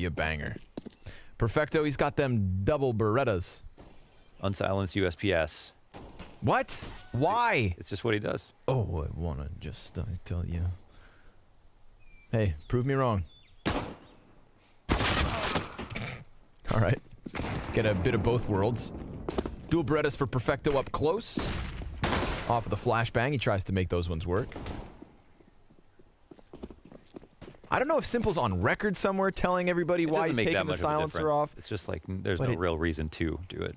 a banger. Perfecto, he's got them double Berettas. Unsilenced USPS. What? Why? It's just what he does. Oh, I want to just tell you. Hey, prove me wrong. All right. Get a bit of both worlds. Dual Berettas for Perfecto up close. Off of the flashbang, he tries to make those ones work. I don't know if Simple's on record somewhere telling everybody why he's taking the silencer off. It's just like there's no real reason to do it.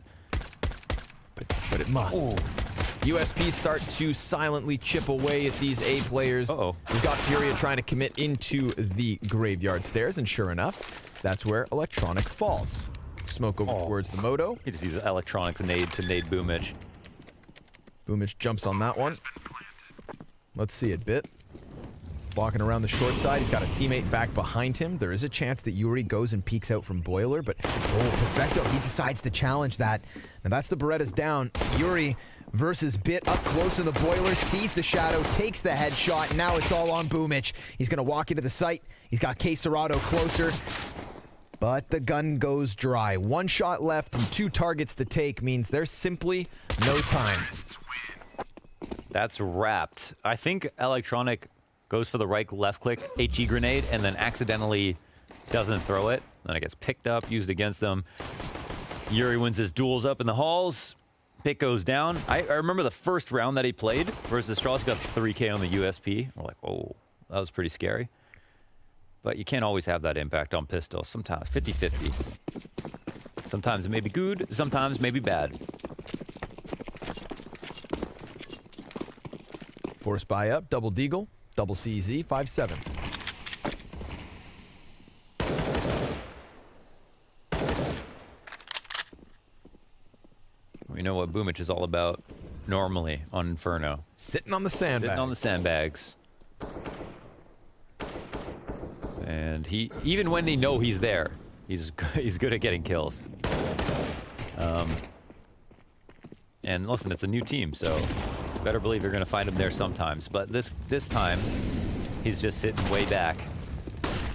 But it must. Oh. USPs start to silently chip away at these A players. Uh-oh. We've got Furia trying to commit into the graveyard stairs, and sure enough, that's where Electronic falls. Smoke over towards the Moto. He just uses Electronic's nade to nade Boomich. Boomich jumps on that one. Let's see it, Bit. Walking around the short side, he's got a teammate back behind him. There is a chance that Yuri goes and peeks out from Boiler, but Perfecto, he decides to challenge that. Now that's the Berettas down. Yuri versus Bit up close to the Boiler, sees the shadow, takes the headshot, and now it's all on Boomich. He's going to walk into the site. He's got Quesarado closer, but the gun goes dry. One shot left and 2 targets to take means there's simply no time. That's wrapped. I think Electronic goes for the right left click, HE grenade, and then accidentally doesn't throw it. Then it gets picked up, used against them. Yuri wins his duels up in the halls. Pick goes down. I remember the first round that he played versus Strauss, got 3K on the USP. We're like, oh, that was pretty scary. But you can't always have that impact on pistols. Sometimes 50-50. Sometimes it may be good, sometimes it may be bad. Force buy up, double deagle. Double CZ, 5-7. We know what Boomich is all about normally on Inferno. Sitting on the sandbags. Sitting on the sandbags. And he, even when they know he's there, he's good at getting kills. And listen, it's a new team, so better believe you're going to find him there sometimes. But this time, he's just sitting way back,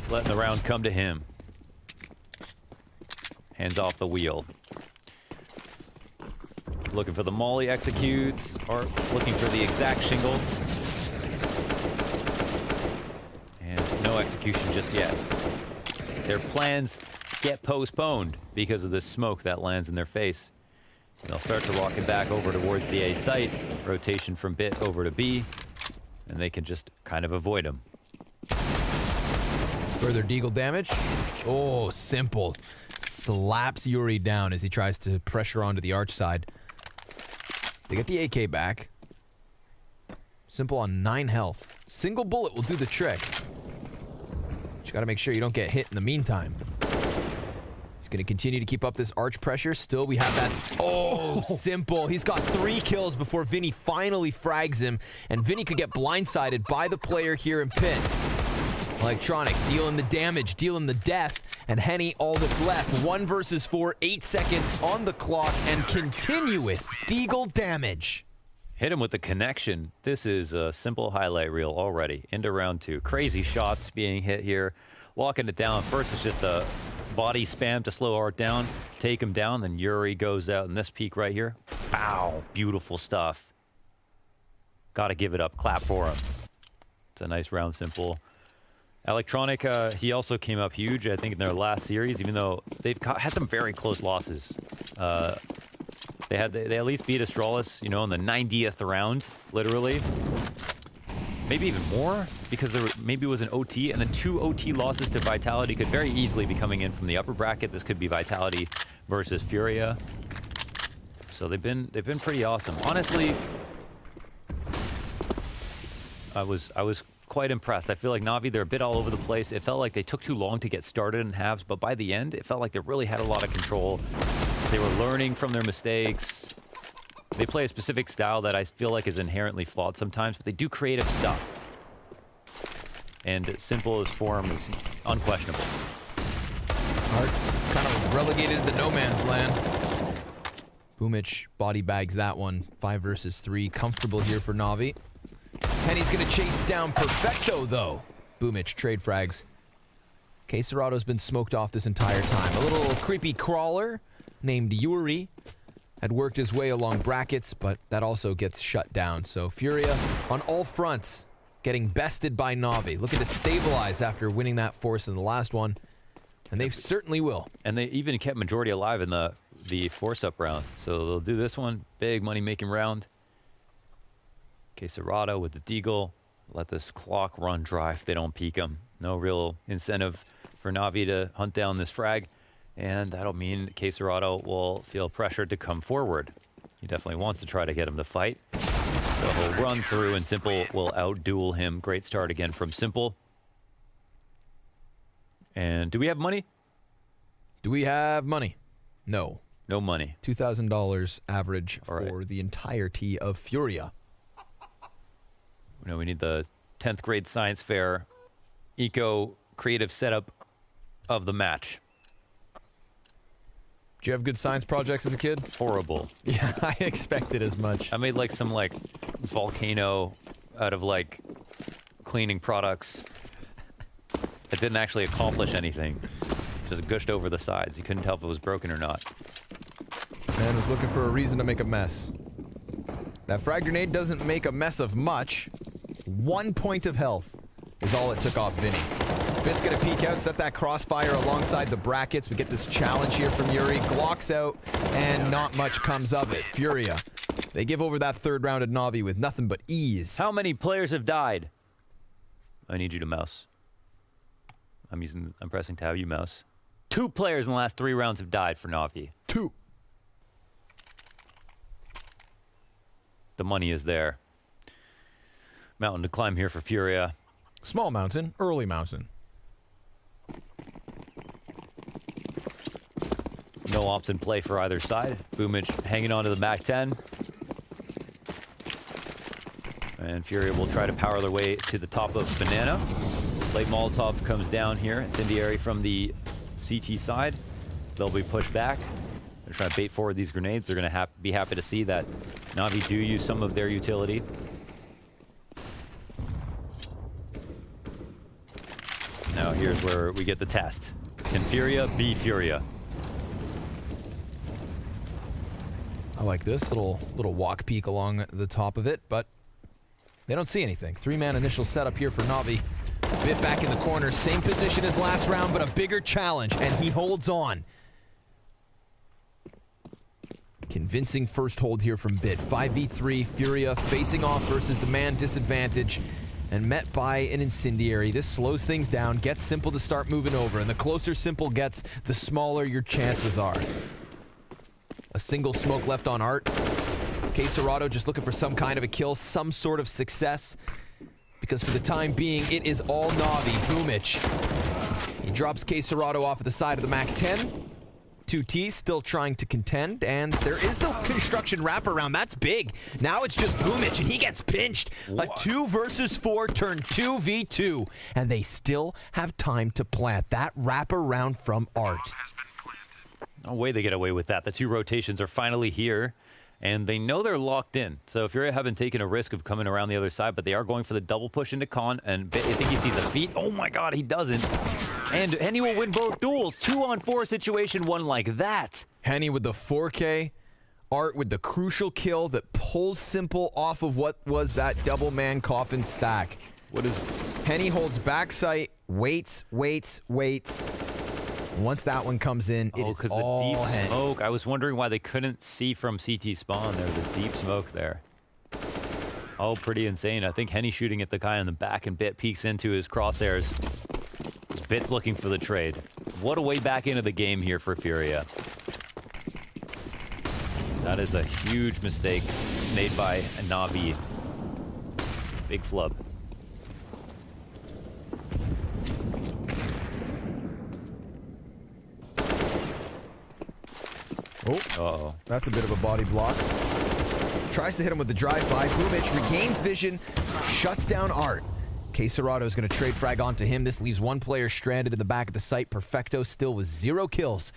letting the round come to him. Hands off the wheel. Looking for the molly, executes, or looking for the exact shingle. And no execution just yet. Their plans get postponed because of this smoke that lands in their face. They'll start to rock it back over towards the A site. Rotation from Bit over to B. And they can just kind of avoid him. Further deagle damage. Oh, Simple. Slaps Yuri down as he tries to pressure onto the arch side. They get the AK back. Simple on 9 health. Single bullet will do the trick. But you gotta make sure you don't get hit in the meantime. He's going to continue to keep up this arch pressure. Still, we have that... Oh, Simple. He's got 3 kills before Vinny finally frags him. And Vinny could get blindsided by the player here in pit. Electronic dealing the damage, dealing the death. And Henny, all that's left. 1 versus 4, 8 seconds on the clock. And continuous deagle damage. Hit him with the connection. This is a Simple highlight reel already. Into round 2. Crazy shots being hit here. Walking it down. First, it's just a... body spam to slow Art down, take him down, then Yuri goes out in this peak right here. Bow! Beautiful stuff. Gotta give it up. Clap for him. It's a nice round, Simple. Electronic, he also came up huge, I think, in their last series, even though they've had some very close losses. They at least beat Astralis, you know, in the 90th round, literally. Maybe even more, because there maybe was an OT, and then 2 OT losses to Vitality could very easily be coming in from the upper bracket. This could be Vitality versus Furia. So they've been pretty awesome. Honestly, I was quite impressed. I feel like Na'Vi, they're a bit all over the place. It felt like they took too long to get started in halves, but by the end, it felt like they really had a lot of control. They were learning from their mistakes. They play a specific style that I feel like is inherently flawed sometimes, but they do creative stuff. And Simple as form is unquestionable. Art kind of relegated to no man's land. Boomich body bags that one. 5 versus 3. Comfortable here for Na'Vi. And he's going to chase down Perfecto, though. Boomich trade frags. Que Serato's been smoked off this entire time. A little creepy crawler named Yuri had worked his way along brackets, but that also gets shut down. So Furia on all fronts getting bested by Na'Vi. Looking to stabilize after winning that force in the last one. And they certainly will. And they even kept majority alive in the force-up round. So they'll do this one. Big money-making round. Que Serato with the deagle. Let this clock run dry if they don't peek him. No real incentive for Na'Vi to hunt down this frag. And that'll mean Que Serato will feel pressured to come forward. He definitely wants to try to get him to fight. So he'll run through and Simple will out-duel him. Great start again from Simple. And do we have money? Do we have money? No. No money. $2,000 average for the entirety of Furia. You know, we need the 10th grade science fair eco creative setup of the match. Did you have good science projects as a kid? Horrible. Yeah, I expected as much. I made like some like volcano out of like cleaning products. It didn't actually accomplish anything. Just gushed over the sides. You couldn't tell if it was broken or not. Man was looking for a reason to make a mess. That frag grenade doesn't make a mess of much. 1 point of health is all it took off Vinny. Bit's gonna peek out, set that crossfire alongside the brackets. We get this challenge here from Yuri. Glocks out, and not much comes of it. Furia. They give over that third round at Na'Vi with nothing but ease. How many players have died? I need you to mouse. I'm pressing tab, you mouse. 2 players in the last 3 rounds have died for Na'Vi. 2. The money is there. Mountain to climb here for Furia. Small mountain, early mountain. No ops in play for either side. Boomage hanging on to the Mac 10. And Furia will try to power their way to the top of Banana. Late Molotov comes down here. Incendiary from the CT side. They'll be pushed back. They're trying to bait forward these grenades. They're going to be happy to see that Na'Vi do use some of their utility. Now here's where we get the test. Can Furia be Furia? I like this little walk peek along the top of it, but they don't see anything. 3-man initial setup here for Na'Vi. Bit back in the corner, same position as last round, but a bigger challenge, and he holds on. Convincing first hold here from Bit. 5v3, Furia facing off versus the man disadvantage, and met by an Incendiary. This slows things down, gets Simple to start moving over, and the closer Simple gets, the smaller your chances are. A single smoke left on Art. Que Serato just looking for some kind of a kill, some sort of success. Because for the time being, it is all Na'Vi. Boomich. He drops Que Serato off at the side of the Mac 10. 2T still trying to contend, and there is no construction wraparound. That's big. Now it's just Boomich, and he gets pinched. What? A 2 versus 4 turned 2v2, and they still have time to plant that wraparound from Art. No way they get away with that. The 2 rotations are finally here. And they know they're locked in. So Furia haven't taken a risk of coming around the other side, but they are going for the double push into Con. And I think he sees a feat. Oh my god, he doesn't. And Henny will win both duels. 2-on-4 situation, one like that. Henny with the 4K. Art with the crucial kill that pulls Simple off of what was that double man coffin stack. What is... Henny holds back sight, waits. Once that one comes in, it is all the deep Henny. smoke. I was wondering why they couldn't see from CT spawn. There's a deep smoke there. Oh, pretty insane. I think Henny shooting at the guy in the back, and Bit peeks into his crosshairs. Bit's looking for the trade. What a way back into the game here for Furia. That is a huge mistake made by Na'Vi. Big flub. Oh, uh-oh. That's a bit of a body block. Tries to hit him with the drive-by. Boomich regains vision, shuts down Art. Que Serato is going to trade frag onto him. This leaves 1 player stranded in the back of the site. Perfecto still with 0 kills.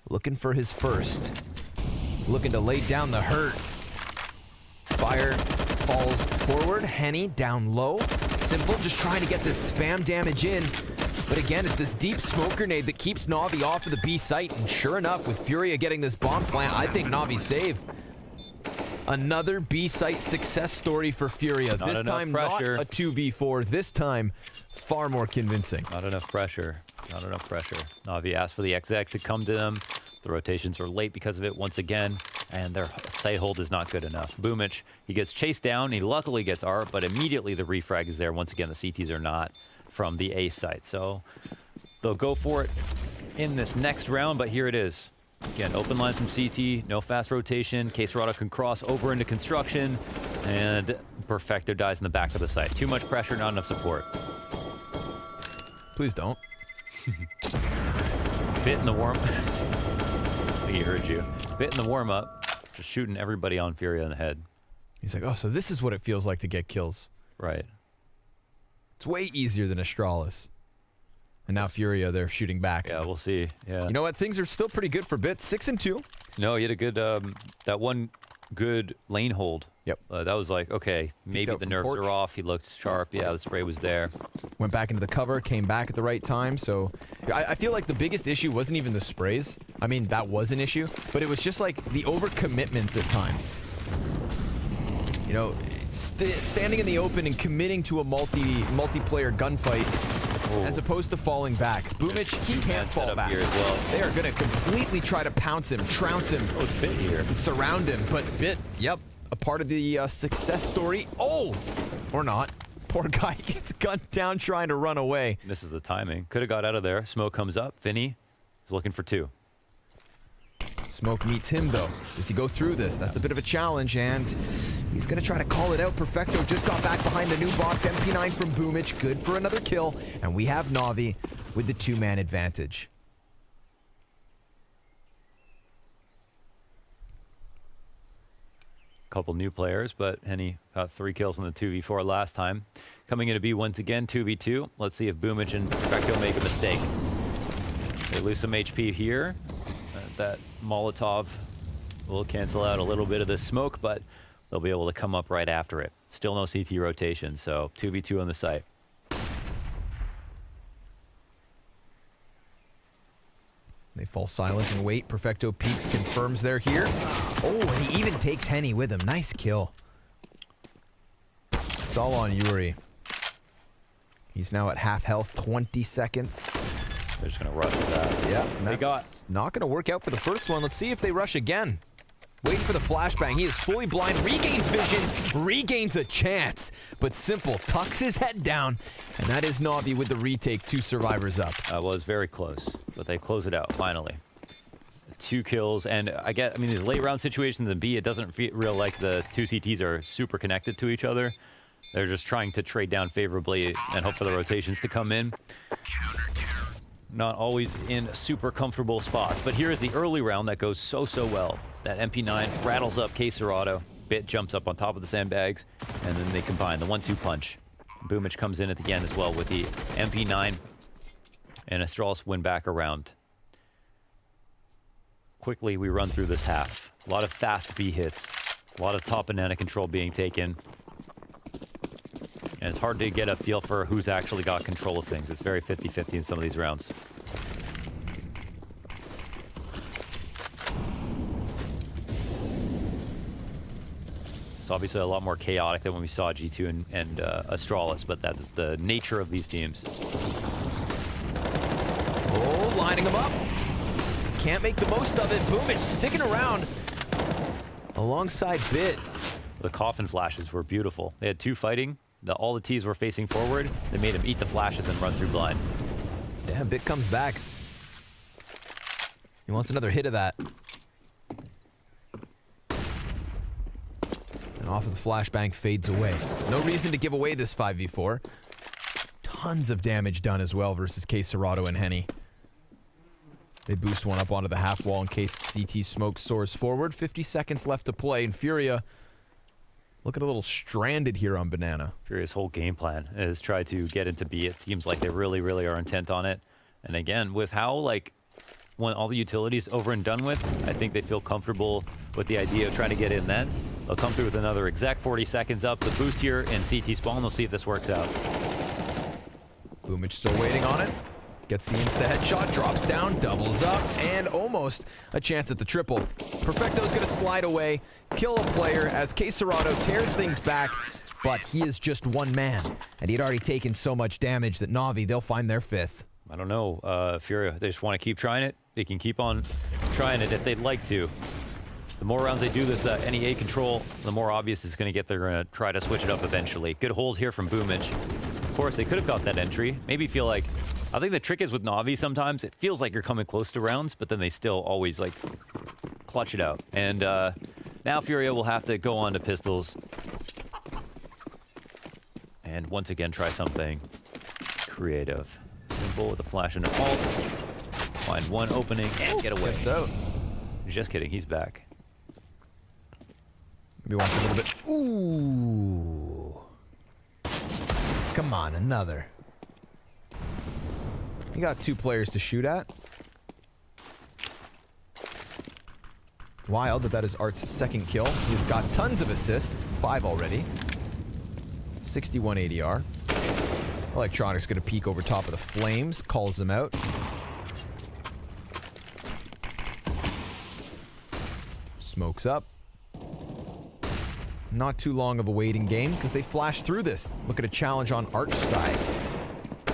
Looking for his first. Looking to lay down the hurt. Fire falls forward. Henny down low. Simple just trying to get this spam damage in. But again, it's this deep smoke grenade that keeps Na'Vi off of the B site. And sure enough, with Furia getting this bomb plant, I think Na'Vi's safe. Another B site success story for Furia. Not this enough time, pressure. not a 2v4. This time, far more convincing. Not enough pressure. Not enough pressure. Na'Vi asked for the exec to come to them. The rotations are late because of it once again, and their site hold is not good enough. Boomich, he gets chased down. He luckily gets art, but immediately the refrag is there. Once again, the CTs are not from the A site, so they'll go for it in this next round, but here it is. Again, open lines from CT, no fast rotation. Quesarado can cross over into construction, and Perfecto dies in the back of the site. Too much pressure, not enough support. Please don't. Bit in the warm. I think he heard you. Bit in the warm up, just shooting everybody on Furia in the head. He's like, oh, so this is what it feels like to get kills. Right. It's way easier than Astralis. And now Furia, they're shooting back. Yeah, we'll see. Yeah. You know what? Things are still pretty good for Bit. 6 and 2. No, he had a good, that one good lane hold. Yep. That was like, okay, maybe out the from nerves porch. are off. He looked sharp. Yeah, the spray was there. Went back into the cover, came back at the right time. So I feel like the biggest issue wasn't even the sprays. I mean, that was an issue, but it was just like the overcommitments at times. You know, standing in the open and committing to a multiplayer gunfight as opposed to falling back. Boomich, he can't fall back. Here as well. They are going to completely try to pounce him, trounce him, Bit here. surround him. But Bit, yep, a part of the success story. Oh, or not. Poor guy gets gunned down trying to run away. Misses the timing. Could have got out of there. Smoke comes up. Vinny is looking for 2. Smoke meets him, though. Does he go through this? That's a bit of a challenge, and he's going to try to call it out. Perfecto just got back behind the new box. MP9 from Boomich. Good for another kill. And we have Na'Vi with the 2-man advantage. Couple new players, but Henny got 3 kills on the 2v4 last time. Coming in to be once again 2v2. Let's see if Boomich and Perfecto make a mistake. They lose some HP here. That Molotov will cancel out a little bit of the smoke, but they'll be able to come up right after it. Still no CT rotation, so 2v2 on the site. They fall silent and wait. Perfecto peeks, confirms they're here. Oh, and he even takes Henny with him. Nice kill. It's all on Yuri. He's now at half health, 20 seconds. They're just going to rush with that. Yeah, They got... Not going to work out for the first one. Let's see if they rush again. Waiting for the flashbang. He is fully blind, regains vision, regains a chance. But Simple tucks his head down, and that is Na'Vi with the retake. 2 survivors up. That was very close, but they close it out finally. 2 kills, and I mean, these late round situations in B, it doesn't feel like the 2 CTs are super connected to each other. They're just trying to trade down favorably and hope for the rotations to come in. Not always in super comfortable spots, but here is the early round that goes so well. That MP9 rattles up Quesarado. Bit jumps up on top of the sandbags, and then they combine the 1-2 punch. Boomich comes in at the end as well with the MP9, and Astralis win back around. Quickly, we run through this half. A lot of fast B hits, a lot of top banana control being taken. And it's hard to get a feel for who's actually got control of things. It's very 50-50 in some of these rounds. It's obviously a lot more chaotic than when we saw G2 and Astralis, but that's the nature of these teams. Oh, lining them up. Can't make the most of it. Boomich sticking around alongside Bit. The coffin flashes were beautiful. They had 2 fighting. All the T's were facing forward. They made him eat the flashes and run through blind. Yeah, Bit comes back. He wants another hit of that. And off of the flashbang fades away. No reason to give away this 5v4. Tons of damage done as well versus Quesarado and Henny. They boost one up onto the half wall in case CT smoke soars forward. 50 seconds left to play, and Furia looking a little stranded here on Banana. Furia's whole game plan is try to get into B. It seems like they really are intent on it. And again, with how, like, when all the utilities over and done with, I think they feel comfortable with the idea of trying to get in then. They'll come through with another exact 40 seconds up. The boost here in CT spawn, they'll see if this works out. Boomich still waiting on it. Gets the insta-headshot, drops down, doubles up, and almost a chance at the triple. Perfecto's going to slide away, kill a player as Quesarado tears things back, but he is just one man, and he had already taken so much damage that Na'Vi, they'll find their 5th. I don't know, Furia, they just want to keep trying it. They can keep on trying it if they'd like to. The more rounds they do this, any A control, the more obvious it's going to get. They're going to try to switch it up eventually. Good hold here from Boomich. Of course, they could have got that entry. Maybe feel like... I think the trick is with Na'Vi sometimes, it feels like you're coming close to rounds, but then they still always, like, clutch it out. And now Furia will have to go on to pistols. And once again, try something creative. Simple with a flash and an ult. Find one opening and get away. So, just kidding, he's back. maybe watch a little bit. Ooh. Come on, another. You got 2 players to shoot at. Wild that is Art's 2nd kill. He's got tons of assists, 5 already. 61 ADR. Electronic's gonna peek over top of the flames, calls them out. Smokes up. Not too long of a waiting game because they flash through this. Look at a challenge on Art's side.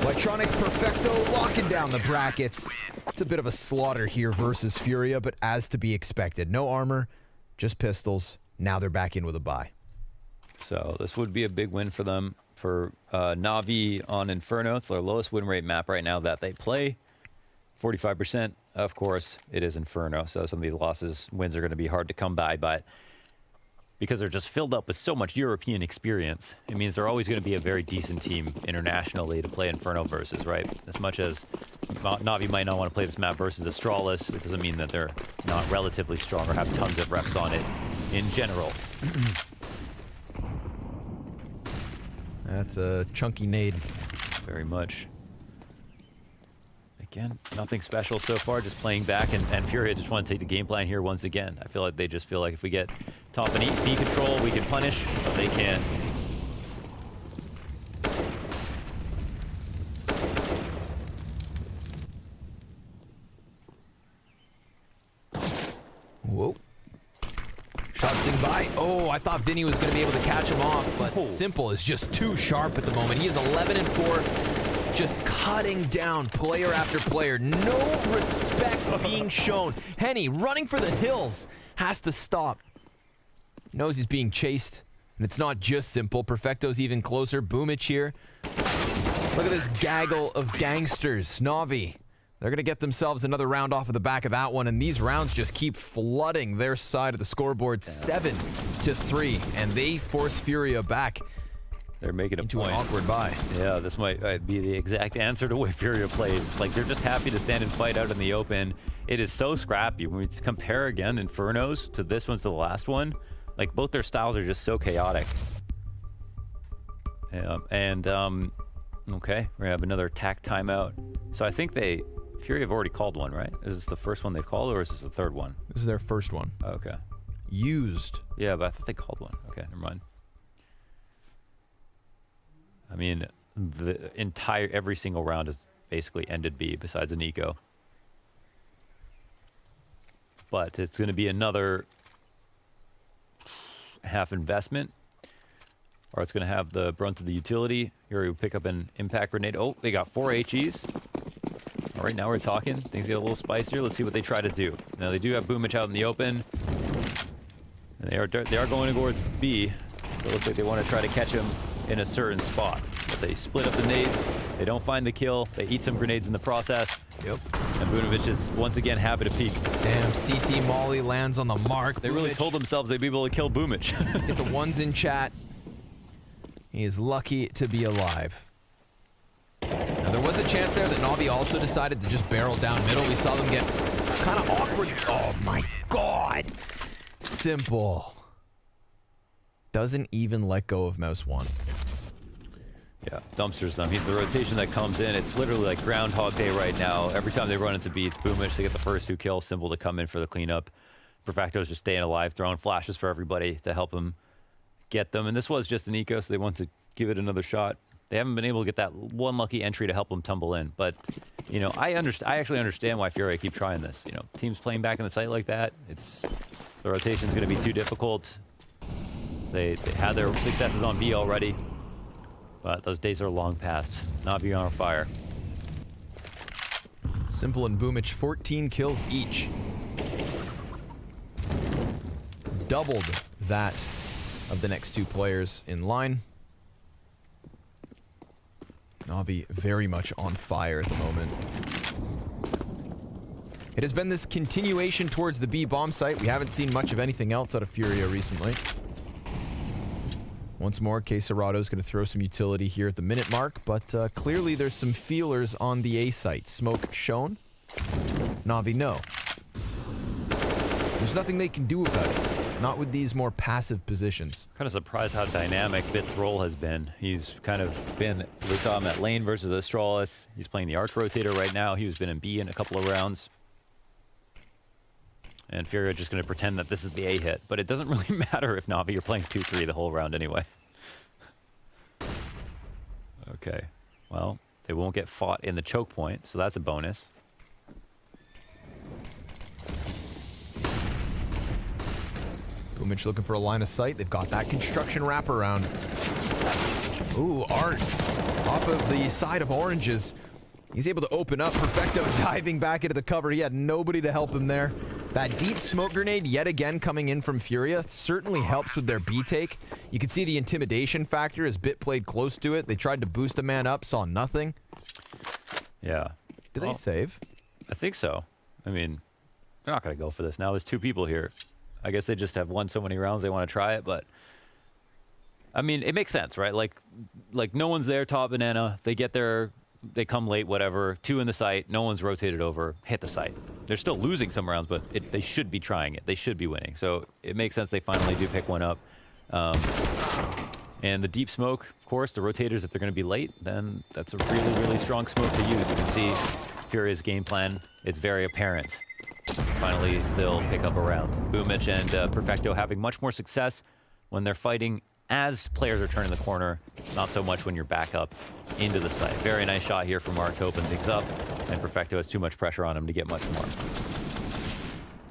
Electronic Perfecto locking down the brackets. It's a bit of a slaughter here versus Furia, but as to be expected. No armor, just pistols. Now they're back in with a bye. So this would be a big win for them. For Na'Vi on Inferno, it's their lowest win rate map right now that they play. 45%, of course, it is Inferno. So some of these wins are going to be hard to come by, but because they're just filled up with so much European experience, it means they're always going to be a very decent team internationally to play Inferno versus, right? As much as Na'Vi might not want to play this map versus Astralis, it doesn't mean that they're not relatively strong or have tons of reps on it in general. That's a chunky nade. Very much. Again, nothing special so far, just playing back, and Furia just want to take the game plan here once again. I feel like they just feel like if we get top and B control, we can punish, but they can't. Whoa. Shot sing by. Oh, I thought Vinny was going to be able to catch him off, but Simple is just too sharp at the moment. He is 11 and 4, just cutting down player after player. No respect being shown. Henny running for the hills has to stop. Knows he's being chased, and it's not just Simple. Perfecto's even closer. Boomich here. Look at this gaggle of gangsters. Na'Vi. They're going to get themselves another round off of the back of that one, and these rounds just keep flooding their side of the scoreboard. 7-3, and they force Furia back. They're making a into point. An awkward bye. Yeah, this might be the exact answer to the way Furia plays. Like, they're just happy to stand and fight out in the open. It is so scrappy. When we compare again Infernos to this one's to the last one, like, both their styles are just so chaotic. Yeah, and, okay, we're going to have another attack timeout. So I think Furia have already called one, right? Is this the first one they've called, or is this the third one? This is their first one. Okay. Used. Yeah, but I thought they called one. Okay, never mind. I mean, every single round has basically ended B besides an eco. But it's going to be another half investment, or it's going to have the brunt of the utility. Here we pick up an impact grenade. Oh, they got 4 HEs. All right, now we're talking. Things get a little spicier. Let's see what they try to do. Now, they do have Boomich out in the open. And they are going towards B. It looks like they want to try to catch him in a certain spot. But they split up the nades. They don't find the kill. They eat some grenades in the process. Yep. And Bunovic is once again happy to peek. Damn, CT Molly lands on the mark. They really told themselves they'd be able to kill Boomich. Get the ones in chat. He is lucky to be alive. Now, there was a chance there that Na'Vi also decided to just barrel down middle. We saw them get kind of awkward. Oh my god. Simple. Doesn't even let go of mouse 1. Yeah, dumpsters them. He's the rotation that comes in. It's literally like Groundhog Day right now. Every time they run into B, it's Boomich. They get the first 2 kills. Simple to come in for the cleanup. Perfecto's just staying alive, throwing flashes for everybody to help him get them. And this was just an eco, so they want to give it another shot. They haven't been able to get that one lucky entry to help them tumble in. But, you know, I actually understand why Furia keep trying this. You know, teams playing back in the site like that, the rotation's going to be too difficult. They had their successes on B already, but those days are long past. Navi on fire. Simple and Boomich, 14 kills each. Doubled that of the next two players in line. Navi very much on fire at the moment. It has been this continuation towards the B bomb site. We haven't seen much of anything else out of Furia recently. Once more, Quesarado's going to throw some utility here at the minute mark, but clearly there's some feelers on the A site. Smoke shown. Navi no. There's nothing they can do about it. Not with these more passive positions. Kind of surprised how dynamic Bit's role has been. He's kind of been, we saw him at lane versus Astralis. He's playing the Arch Rotator right now. He's been in B in a couple of rounds. And Furia just going to pretend that this is the A hit. But it doesn't really matter if Navi you're playing 2-3 the whole round anyway. Okay. Well, they won't get fought in the choke point, so that's a bonus. Boomich looking for a line of sight. They've got that construction wraparound. Ooh, Art off of the side of oranges. He's able to open up. Perfecto diving back into the cover. He had nobody to help him there. That deep smoke grenade yet again coming in from Furia certainly helps with their B take. You can see the intimidation factor as Bit played close to it. They tried to boost a man up, saw nothing. Yeah. Did they save? I think so. I mean, they're not going to go for this now. There's two people here. I guess they just have won so many rounds they want to try it, but I mean, it makes sense, right? Like no one's there top banana. They get there, they come late, whatever. 2 in the site, no one's rotated over, hit the site. They're still losing some rounds, but they should be trying it. They should be winning. So it makes sense they finally do pick one up. And the deep smoke, of course, the rotators, if they're going to be late, then that's a really, really strong smoke to use. You can see Furia's game plan. It's very apparent. Finally, they'll pick up a round. Boomich and Perfecto having much more success when they're fighting as players are turning the corner, not so much when you're back up into the site. Very nice shot here from Mark to open things up, and Perfecto has too much pressure on him to get much more.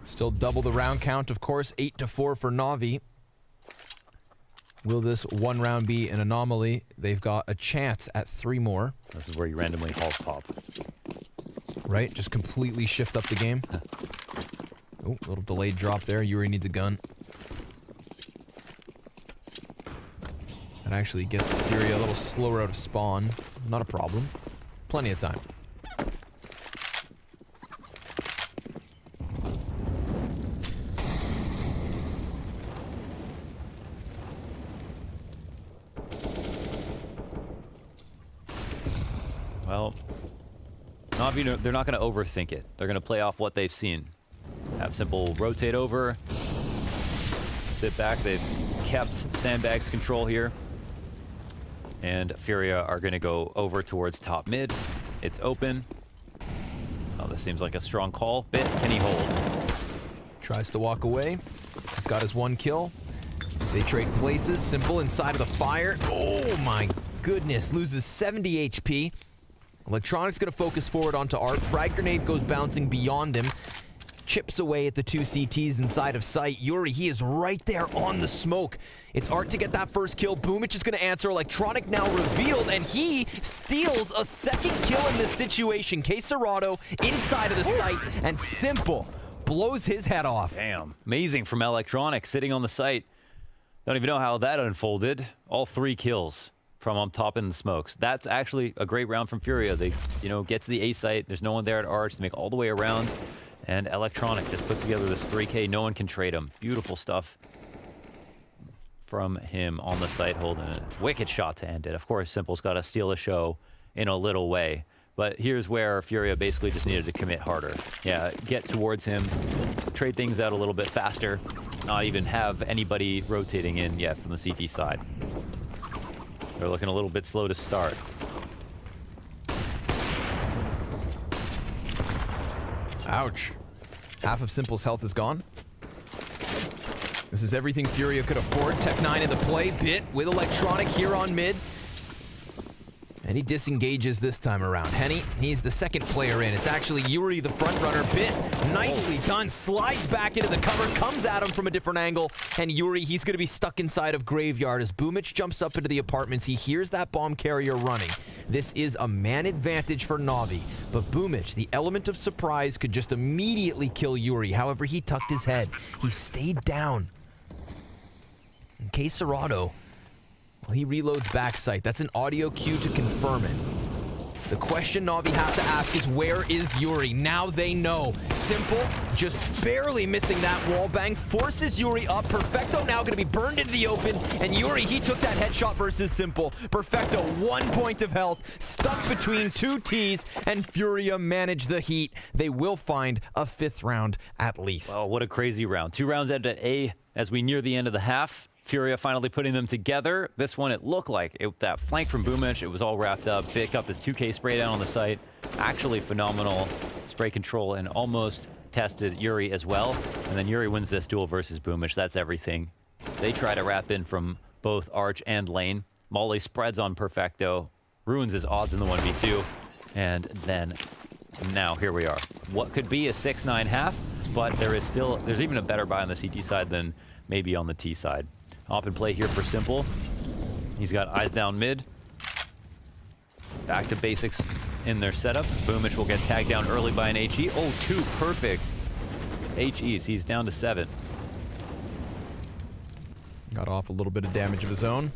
Still double the round count, of course, 8-4 for Navi. Will this one round be an anomaly? They've got a chance at 3 more. This is where you randomly halls pop. Right, just completely shift up the game. Oh, a little delayed drop there. Yuri needs a gun. That actually gets Furia a little slower out of spawn. Not a problem. Plenty of time. Well, Navi, they're not going to overthink it. They're going to play off what they've seen. Have Simple rotate over. Sit back. They've kept Sandbag's control here. And Furia are going to go over towards top mid. It's open. Oh, this seems like a strong call. Bit, can he hold? Tries to walk away. He's got his 1 kill. They trade places. Simple inside of the fire. Oh my goodness. Loses 70 HP. Electronic's going to focus forward onto Art. Frag grenade goes bouncing beyond him. Chips away at the 2 CTs inside of sight. Yuri, he is right there on the smoke. It's Art to get that first kill. Boomich is going to answer. Electronic now revealed, and he steals a 2nd kill in this situation. Quesarado inside of the site, and Simple blows his head off. Damn. Amazing from Electronic sitting on the site. Don't even know how that unfolded. All 3 kills from on top in the smokes. That's actually a great round from Furia. They, get to the A site. There's no one there at Arch. They make all the way around. And Electronic just puts together this 3K. No one can trade him. Beautiful stuff from him on the site, holding a wicked shot to end it. Of course, Simple's got to steal the show in a little way. But here's where Furia basically just needed to commit harder. Yeah, get towards him, trade things out a little bit faster, not even have anybody rotating in yet from the CT side. They're looking a little bit slow to start. Ouch. Half of Simple's health is gone. This is everything Furia could afford. Tech 9 in the play. Bit with Electronic here on mid. And he disengages this time around. Henny, he's the second player in. It's actually Yuri, the front runner. Bit, nicely done. Slides back into the cover, comes at him from a different angle. And Yuri, he's going to be stuck inside of Graveyard as Boomich jumps up into the apartments. He hears that bomb carrier running. This is a man advantage for Na'Vi. But Boomich, the element of surprise, could just immediately kill Yuri. However, he tucked his head. He stayed down. And K. Serrato, well, he reloads backside. That's an audio cue to confirm it. The question Na'Vi have to ask is, where is Yuri? Now they know. Simple, just barely missing that wall bang, forces Yuri up. Perfecto now going to be burned into the open, and Yuri, he took that headshot versus Simple. Perfecto, 1 point of health, stuck between two T's, and Furia managed the heat. They will find a 5th round at least. Well, what a crazy round. 2 rounds ended at A as we near the end of the half. Furia finally putting them together. This one, it looked like that flank from Boomich, it was all wrapped up. Bit got this 2K spray down on the site. Actually phenomenal spray control and almost tested Yuri as well. And then Yuri wins this duel versus Boomich. That's everything. They try to wrap in from both Arch and Lane. Molly spreads on Perfecto, ruins his odds in the 1v2. And then now here we are. What could be a 6-9 half, but there's even a better buy on the CT side than maybe on the T side. Off and play here for Simple. He's got eyes down mid. Back to basics in their setup. Boomich will get tagged down early by an HE. Oh, 2 perfect HEs. He's down to 7. Got off a little bit of damage of his own.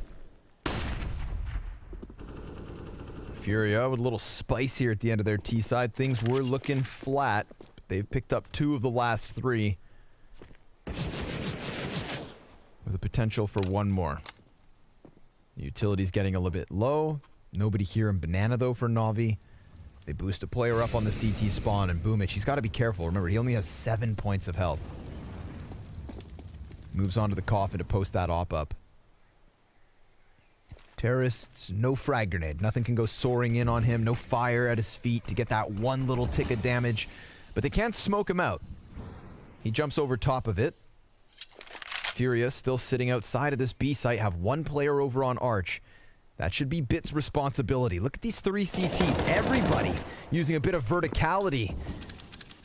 Furia with a little spice here at the end of their T side. Things were looking flat. They've picked up 2 of the last 3. With a potential for 1 more. Utility's getting a little bit low. Nobody here in Banana, though, for Na'Vi. They boost a player up on the CT spawn, and Boomich, he's got to be careful. Remember, he only has 7 points of health. Moves on to the coffin to post that op up. Terrorists, no frag grenade. Nothing can go soaring in on him. No fire at his feet to get that 1 little tick of damage. But they can't smoke him out. He jumps over top of it. Furia still sitting outside of this B site, have 1 player over on Arch. That should be Bit's responsibility. Look at these 3 CTs. Everybody using a bit of verticality.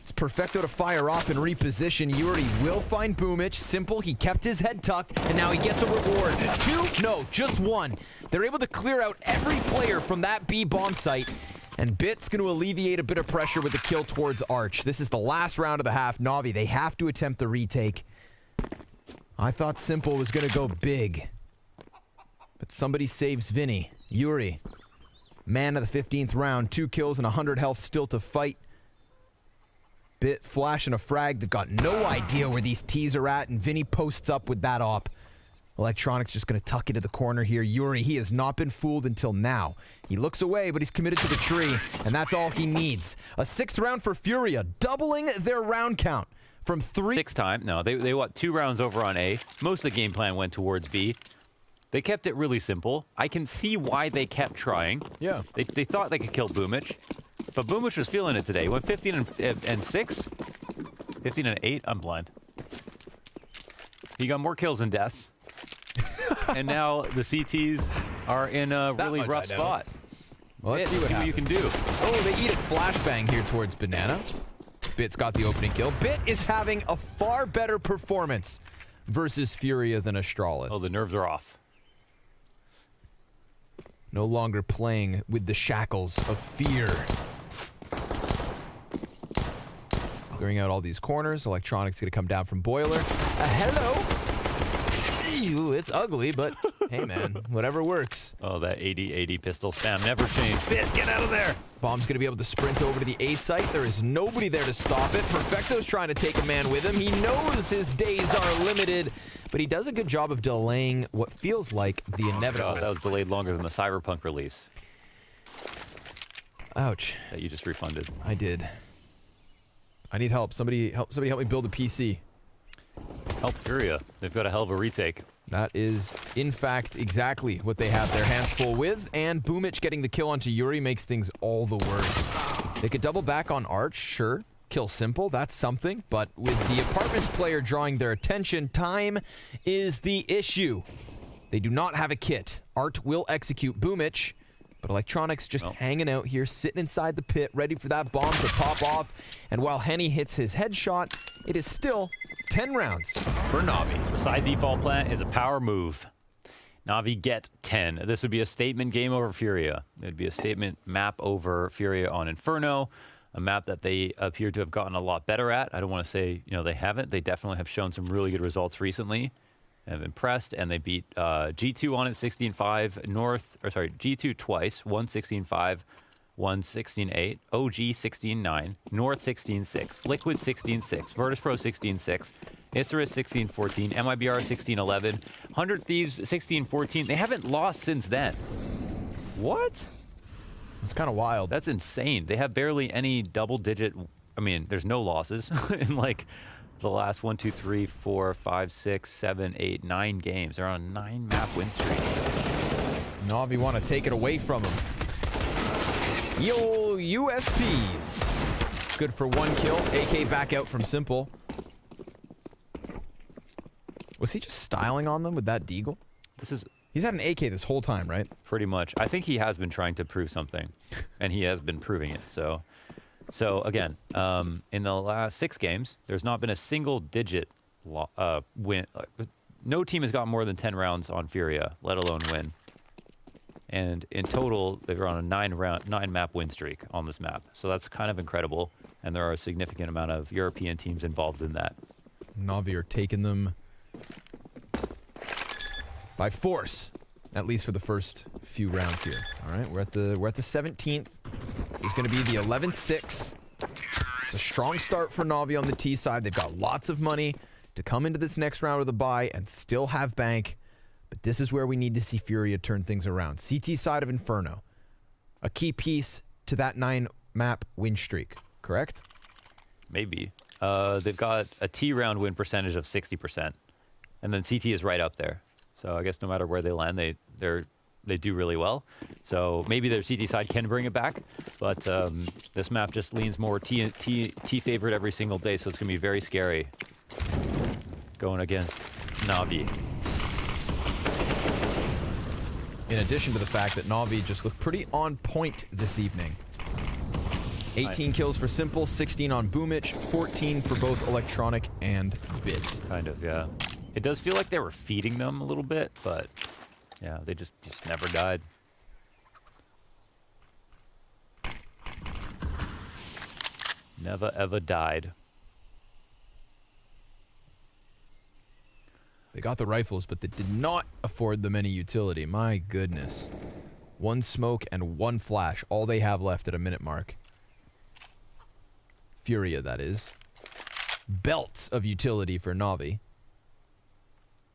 It's Perfecto to fire off and reposition. Yuri will find Boomich. Simple, he kept his head tucked, and now he gets a reward. 2? No, just 1. They're able to clear out every player from that B bomb site, and Bit's going to alleviate a bit of pressure with the kill towards Arch. This is the last round of the half. Na'Vi, they have to attempt the retake. I thought Simple was going to go big. But somebody saves Vinny. Yuri. Man of the 15th round. 2 kills and 100 health still to fight. Bit flashing a frag. They've got no idea where these T's are at. And Vinny posts up with that op. Electronics just going to tuck into the corner here. Yuri, he has not been fooled until now. He looks away, but he's committed to the tree. And that's all he needs. A 6th round for Furia. Doubling their round count. From 3. 6 time. No, they what, 2 rounds over on A. Most of the game plan went towards B. They kept it really simple. I can see why they kept trying. Yeah. They thought they could kill Boomich, but Boomich was feeling it today. He went 15 and 6, 15 and 8. I'm blind. He got more kills than deaths, and now the CTs are in a really rough spot. Well, let's see what you can do. Oh, they eat a flashbang here towards Banana. Bit's got the opening kill. Bit is having a far better performance versus Furia than Astralis. Oh, the nerves are off. No longer playing with the shackles of fear. Clearing out all these corners. Electronics gonna come down from Boiler. Hello! Ew, it's ugly, but hey man, whatever works. Oh, that 80-80 pistol spam never changed. Bit, get out of there! Bomb's gonna be able to sprint over to the A site. There is nobody there to stop it. Perfecto's trying to take a man with him. He knows his days are limited, but he does a good job of delaying what feels like the inevitable. God, that was delayed longer than the Cyberpunk release. Ouch. That you just refunded. I did. I need help. Somebody help me build a PC. Help Furia. They've got a hell of a retake. That is, in fact, exactly what they have their hands full with, and Boomich getting the kill onto Yuri makes things all the worse. They could double back on Arch, sure. Kill Simple, that's something, but with the Apartments player drawing their attention, time is the issue. They do not have a kit. Art will execute Boomich. But Electronics just hanging out here, sitting inside the pit, ready for that bomb to pop off. And while Henny hits his headshot, it is still 10 rounds for Navi. Side default plant is a power move. Navi get 10. This would be a statement game over Furia. It would be a statement map over Furia on Inferno, a map that they appear to have gotten a lot better at. I don't want to say, they haven't. They definitely have shown some really good results recently. Have impressed, and they beat G2 on it 16-5, G2 twice, 1-16-5, 1-16-8, OG 16-9, North 16-6, Liquid 16-6, Virtus Pro 16-6, Isurus 16-14, MIBR 16-11, 100 Thieves 16-14. They haven't lost since then. What? It's kind of wild. That's insane. They have barely any double-digit. I mean, there's no losses in like the last 1, 2, 3, 4, 5, 6, 7, 8, 9 games. They're on a 9-map win streak. Navi want to take it away from him. Yo, USPs. Good for 1 kill. AK back out from Simple. Was he just styling on them with that deagle? He's had an AK this whole time, right? Pretty much. I think he has been trying to prove something, and he has been proving it. So again, in the last 6 games, there's not been a single-digit win. No team has got more than 10 rounds on Furia, let alone win. And in total, they were on a 9-map win streak on this map. So that's kind of incredible, and there are a significant amount of European teams involved in that. Navi are taking them by force, at least for the first few rounds here. All right, we're at the 17th. This is going to be the 11-6. It's a strong start for Navi on the T side. They've got lots of money to come into this next round of the bye and still have bank. But this is where we need to see Furia turn things around. CT side of Inferno, a key piece to that 9-map win streak, correct? Maybe. They've got a T round win percentage of 60%, and then CT is right up there. So I guess no matter where they land, they do really well. So maybe their CT side can bring it back, but this map just leans more T favorite every single day, so it's gonna be very scary going against Navi. In addition to the fact that Navi just looked pretty on point this evening. 18 kills for Simple, 16 on Boomich, 14 for both Electronic and Bit. Kind of, yeah. It does feel like they were feeding them a little bit, but yeah, they just never died. Never ever died. They got the rifles, but they did not afford them any utility. My goodness. 1 smoke and 1 flash. All they have left at a minute mark. Furia, that is. Belts of utility for Navi.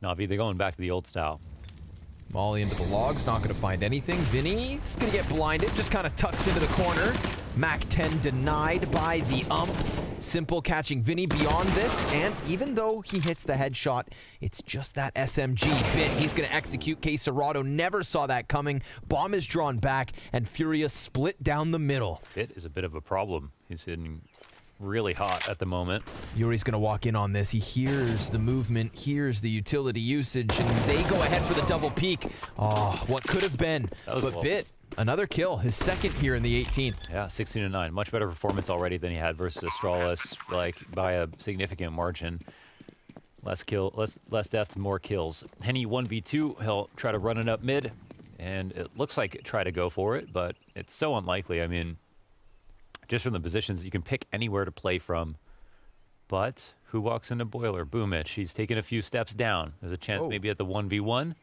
Navi, they're going back to the old style. Molly into the logs, not going to find anything. Vinny's going to get blinded, just kind of tucks into the corner. Mac 10 denied by the ump. Simple catching Vinny beyond this, and even though he hits the headshot, it's just that SMG bit. He's going to execute. K. Serrato never saw that coming. Bomb is drawn back, and Furia split down the middle. Bit is a bit of a problem. He's hitting really hot at the moment. Yuri's going to walk in on this. He hears the movement, hears the utility usage, and they go ahead for the double peek. Oh, what could have been. That was but Bit, another kill, his second here in the 18th. Yeah, 16-9. Much better performance already than he had versus Astralis, like by a significant margin. Less deaths, more kills. Henny 1v2, he'll try to run it up mid, and it looks like try to go for it, but it's so unlikely. I mean, just from the positions, you can pick anywhere to play from. But who walks into Boiler? Boomich. He's taking a few steps down. There's a chance maybe at the 1v1.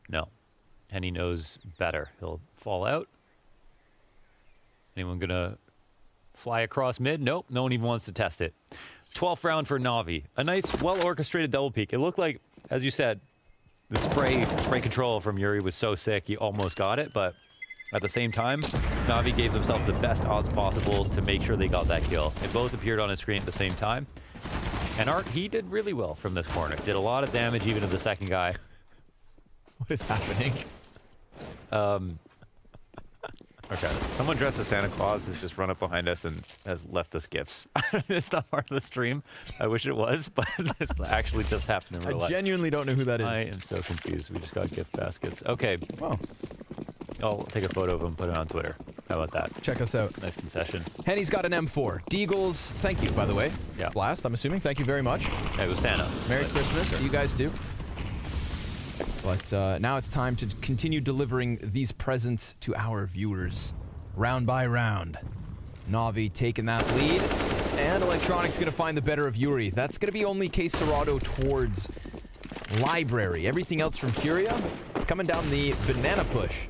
No. And he knows better. He'll fall out. Anyone going to fly across mid? Nope. No one even wants to test it. 12th round for Navi. A nice, well-orchestrated double peek. It looked like, as you said, the spray control from Yuri was so sick, he almost got it, but at the same time, Navi gave themselves the best odds possible to make sure they got that kill. They both appeared on his screen at the same time. And Art, he did really well from this corner. Did a lot of damage even to the second guy. What is happening? Okay. Someone dressed as Santa Claus has just run up behind us and has left us gifts. It's not part of the stream. I wish it was, but this actually just happened in real life. I genuinely don't know who that is. I am so confused. We just got gift baskets. Okay. Wow. I'll take a photo of him, put it on Twitter. How about that? Check us out. Nice concession. Henny's got an M4. Deagles, thank you, by the way. Yeah. Blast, I'm assuming. Thank you very much. Yeah, it was Santa. Merry but Christmas sure. to you guys, too. But now it's time to continue delivering these presents to our viewers. Round by round. Na'Vi taking that lead. And Electronic's going to find the better of Yuri. That's going to be only Case Serrato towards Library. Everything else from Furia, it's coming down the banana push.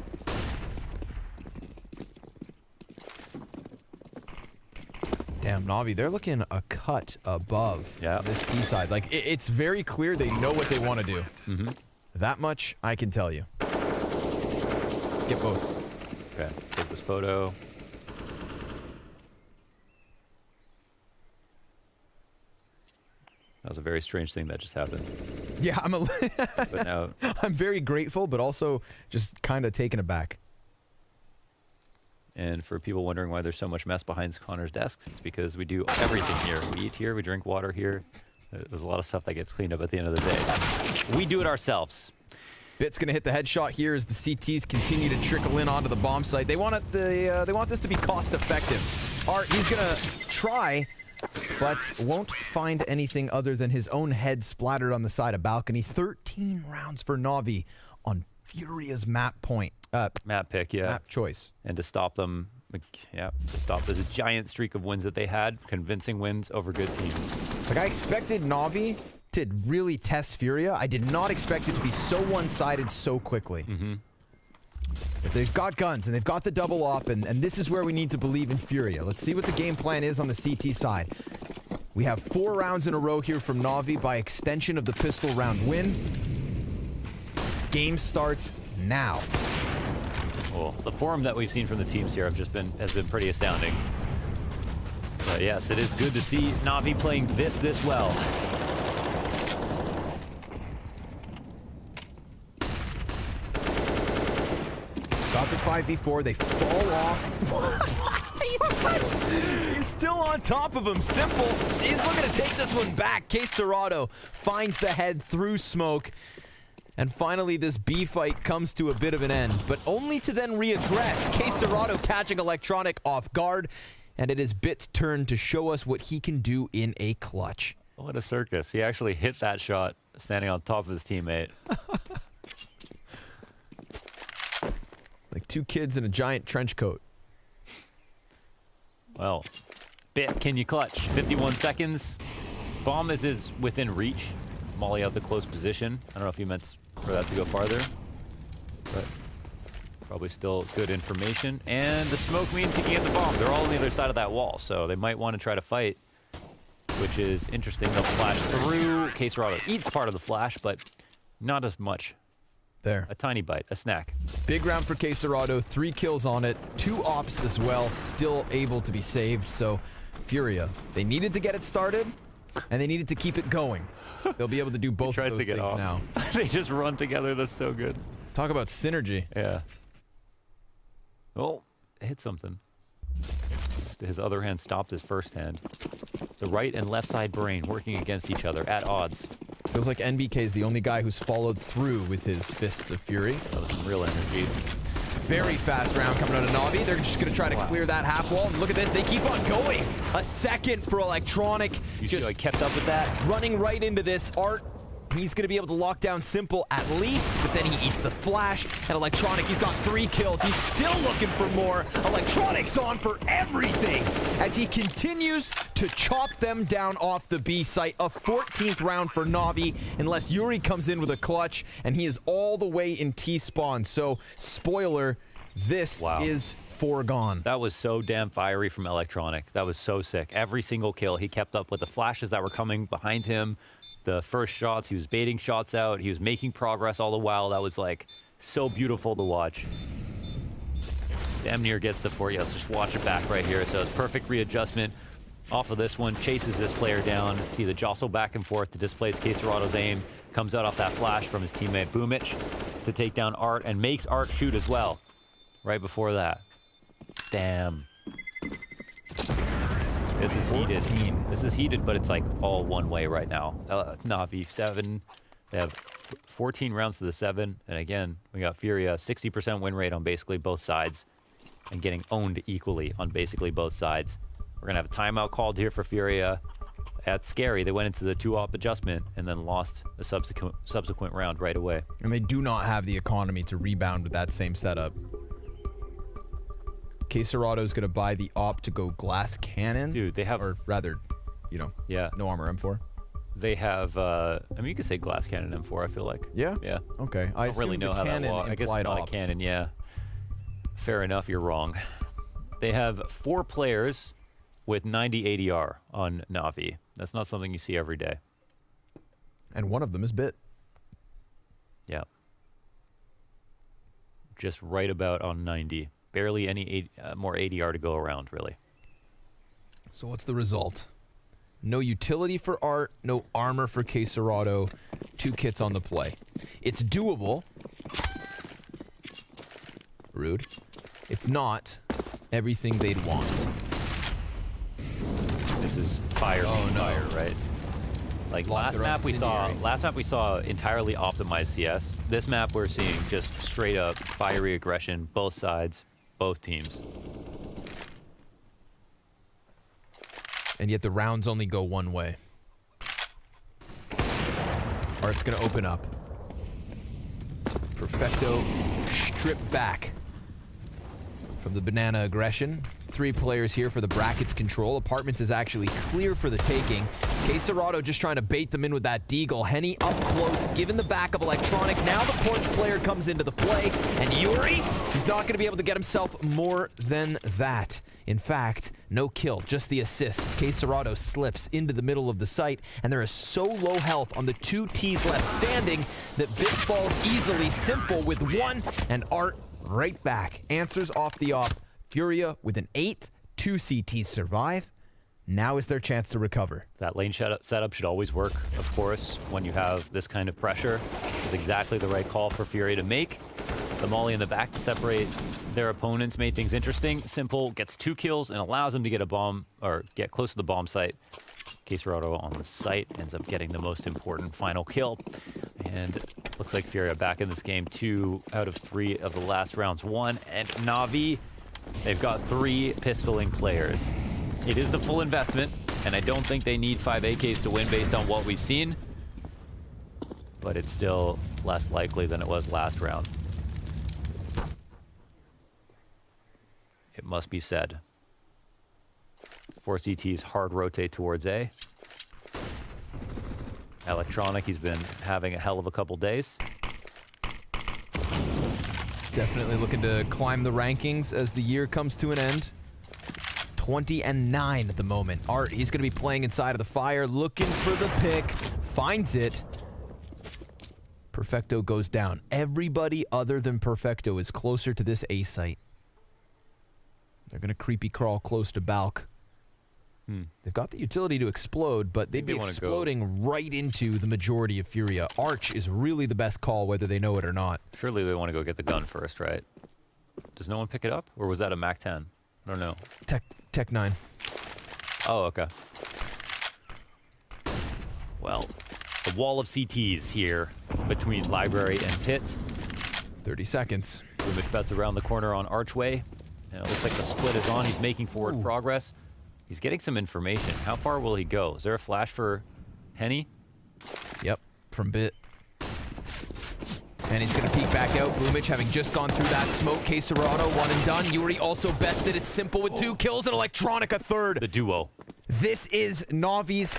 Damn, Na'Vi, they're looking a cut above this T side. Like, it's very clear they know what they want to do. Mm-hmm. That much I can tell you. Get both. Okay, take this photo. That was a very strange thing that just happened. Yeah, But now, I'm very grateful, but also just kind of taken aback. and for people wondering why there's so much mess behind Connor's desk, it's because we do everything here. We eat here, we drink water here. There's a lot of stuff that gets cleaned up at the end of the day. We do it ourselves. Bit's gonna hit the headshot here as the CTs continue to trickle in onto the bomb site. They want it. They want this to be cost effective. Art, he's gonna try, but won't find anything other than his own head splattered on the side of balcony. 13 rounds for Na'Vi on Furia's map point. Map pick, yeah. Map choice. And to stop them, yeah, to stop this giant streak of wins that they had, convincing wins over good teams. Like, I expected Na'Vi to really test Furia. I did not expect it to be so one-sided so quickly. Mm-hmm. But they've got guns, and they've got the double op, and this is where we need to believe in Furia. Let's see what the game plan is on the CT side. We have 4 rounds in a row here from Na'Vi by extension of the pistol round win. Game starts now. Well, the form that we've seen from the teams here has been pretty astounding. But yes, it is good to see Na'Vi playing this well. Got the 5v4, they fall off. He's still on top of him. Simple. He's looking to take this one back. Case Serrato finds the head through smoke. And finally, this B fight comes to a bit of an end, but only to then readdress. Case Serrato catching Electronic off guard, and it is Bit's turn to show us what he can do in a clutch. What a circus. He actually hit that shot standing on top of his teammate. Like 2 kids in a giant trench coat. Well, Bit, can you clutch? 51 seconds. Bomb is within reach. Molly out the close position. I don't know if you meant for that to go farther, but probably still good information. And the smoke means he can get the bomb. They're all on the other side of that wall, so they might want to try to fight, which is interesting. They'll flash through. Case Serrato eats part of the flash, but not as much. There. A tiny bite, a snack. Big round for Case Serrato, 3 kills on it, 2 ops as well, still able to be saved. So Furia, they needed to get it started, and they needed to keep it going. They'll be able to do both of those things now. They just run together. That's so good. Talk about synergy. Yeah. Oh, hit something. His other hand stopped his first hand. The right and left side brain working against each other at odds. Feels like NBK is the only guy who's followed through with his Fists of Fury. That was some real energy. Very fast round coming out of Na'Vi. They're just going to try to clear that half wall. And look at this. They keep on going. A second for Electronic. You should have kept up with that. Running right into this. Art, he's going to be able to lock down Simple at least, but then he eats the flash. And Electronic, he's got 3 kills. He's still looking for more. Electronic's on for everything as he continues to chop them down off the B site. A 14th round for Na'Vi, unless Yuri comes in with a clutch, and he is all the way in T-spawn. So, spoiler, this is foregone. That was so damn fiery from Electronic. That was so sick. Every single kill, he kept up with the flashes that were coming behind him. The first shots, he was baiting shots out. He was making progress all the while. That was, like, so beautiful to watch. Damn near gets the 4. Let's just watch it back right here. So it's perfect readjustment off of this one. Chases this player down. See the jostle back and forth to displace Case Serrato's aim. Comes out off that flash from his teammate Boomich to take down Art and makes Art shoot as well. Right before that. Damn. This is heated. This is heated, but it's like all one way right now. Na'Vi 7. They have 14 rounds to the 7. And again, we got Furia, 60% win rate on basically both sides and getting owned equally on basically both sides. We're going to have a timeout called here for Furia. That's scary. They went into the 2-op adjustment and then lost a subsequent round right away. And they do not have the economy to rebound with that same setup. Queserado's going to buy the op to go glass cannon. Dude, they have... Or rather, you know, yeah, no armor M4. They have, I mean, you could say glass cannon M4, I feel like. Yeah? Yeah. Okay. I don't really know how that works. I guess it's not a cannon, yeah. Fair enough, you're wrong. They have 4 players with 90 ADR on Navi. That's not something you see every day. And one of them is Bit. Yeah. Just right about on 90. Barely any more ADR to go around, really. So what's the result? No utility for Art, no armor for Queserado, 2 kits on the play. It's doable. Rude. It's not everything they'd want. This is fire being fire, right? Like last map we saw entirely optimized CS. This map we're seeing just straight up fiery aggression, both sides, both teams. And yet the rounds only go one way. Art's gonna open up. Perfecto stripped back from the banana aggression. 3 players here for the brackets control. Apartments is actually clear for the taking. Queserado just trying to bait them in with that deagle. Henny up close, given the back of Electronic. Now the 4th player comes into the play. And Yuri, he's not going to be able to get himself more than that. In fact, no kill, just the assists. Queserado slips into the middle of the site, and there is so low health on the 2 Ts left standing that Bit falls easily. Simple with 1, and Art right back. Answers off the off. Furia with an 8th, 2 CTs survive. Now is their chance to recover. That lane setup should always work, of course, when you have this kind of pressure. It's exactly the right call for Furia to make. The molly in the back to separate their opponents made things interesting. Simple gets 2 kills and allows them to get a bomb, or get close to the bomb site. Queserado on the site ends up getting the most important final kill. And looks like Furia back in this game. 2 out of 3 of the last rounds won. And Navi, they've got 3 pistoling players. It is the full investment, and I don't think they need 5 AKs to win based on what we've seen. But it's still less likely than it was last round. It must be said. 4 CTs hard rotate towards A. Electronic, he's been having a hell of a couple days. Definitely looking to climb the rankings as the year comes to an end. 20-9 at the moment. Art, he's going to be playing inside of the fire, looking for the pick. Finds it. Perfecto goes down. Everybody other than Perfecto is closer to this A site. They're going to creepy crawl close to Balk. They've got the utility to explode, but they'd be exploding right into the majority of Furia. Arch is really the best call, whether they know it or not. Surely they want to go get the gun first, right? Does no one pick it up? Or was that a MAC-10? I don't know. Tech 9. Oh, okay. Well, the wall of CTs here between Library and Pit. 30 seconds. Boomich bets around the corner on Archway. And it looks like the split is on. He's making forward progress. He's getting some information. How far will he go? Is there a flash for Henny? Yep, from Bit. And he's going to peek back out. Boomich having just gone through that smoke. Queserado, 1 and done. Yuri also bested. It's Simple with 2 kills and Electronic a 3rd. The duo. This is Navi's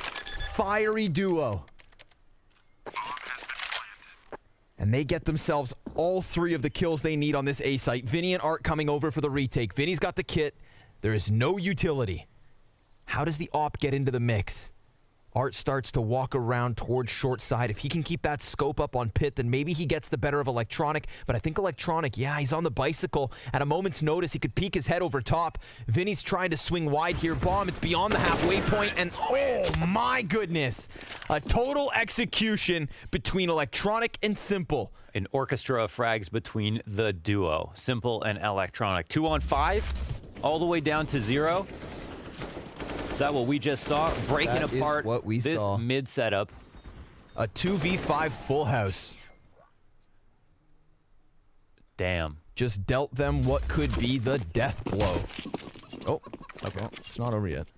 fiery duo. And they get themselves all 3 of the kills they need on this A site. Vinny and Art coming over for the retake. Vinny's got the kit. There is no utility. How does the op get into the mix? Art starts to walk around towards short side. If he can keep that scope up on Pit, then maybe he gets the better of Electronic. But I think Electronic, yeah, he's on the bicycle. At a moment's notice, he could peek his head over top. Vinny's trying to swing wide here. Bomb, it's beyond the halfway point. And oh my goodness. A total execution between Electronic and Simple. An orchestra of frags between the duo. Simple and Electronic. 2 on 5, all the way down to 0. Is that what we just saw? Breaking apart what we this saw. mid setup. A 2v5 full house. Damn. Just dealt them what could be the death blow. Oh, okay. It's not over yet.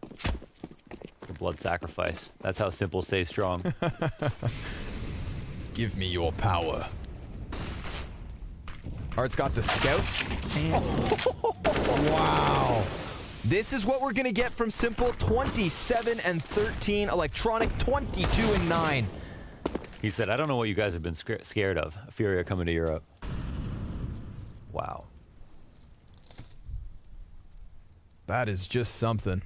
The blood sacrifice. That's how Simple stays strong. Give me your power. Art's got the scout. Wow. This is what we're going to get from Simple. 27 and 13. Electronic 22 and 9. He said, I don't know what you guys have been scared of. Furia coming to Europe. Wow. That is just something.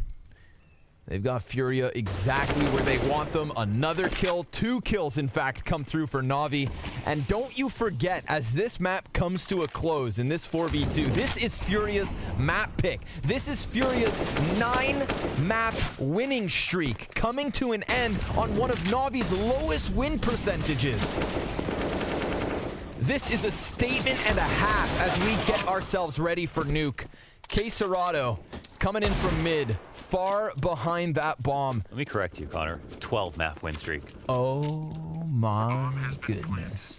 They've got Furia exactly where they want them. Another kill. 2 kills, in fact, come through for Na'Vi. And don't you forget, as this map comes to a close in this 4v2, this is Furia's map pick. This is Furia's 9-map winning streak coming to an end on one of Na'Vi's lowest win percentages. This is a statement and a half as we get ourselves ready for Nuke. Quesarado coming in from mid, far behind that bomb. Let me correct you, Connor. 12-map win streak. Oh my goodness.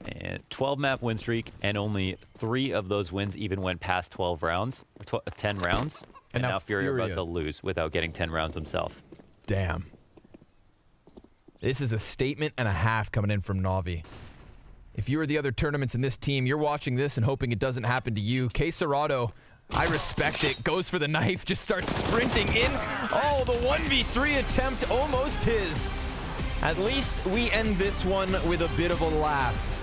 And 12-map win streak, and only 3 of those wins even went past 12 rounds, or 10 rounds. And now Furia about to lose without getting 10 rounds himself. Damn. This is a statement and a half coming in from Na'Vi. If you were the other tournaments in this team, you're watching this and hoping it doesn't happen to you. Quesarado, I respect it. Goes for the knife, just starts sprinting in. Oh, the 1v3 attempt almost his. At least we end this one with a bit of a laugh.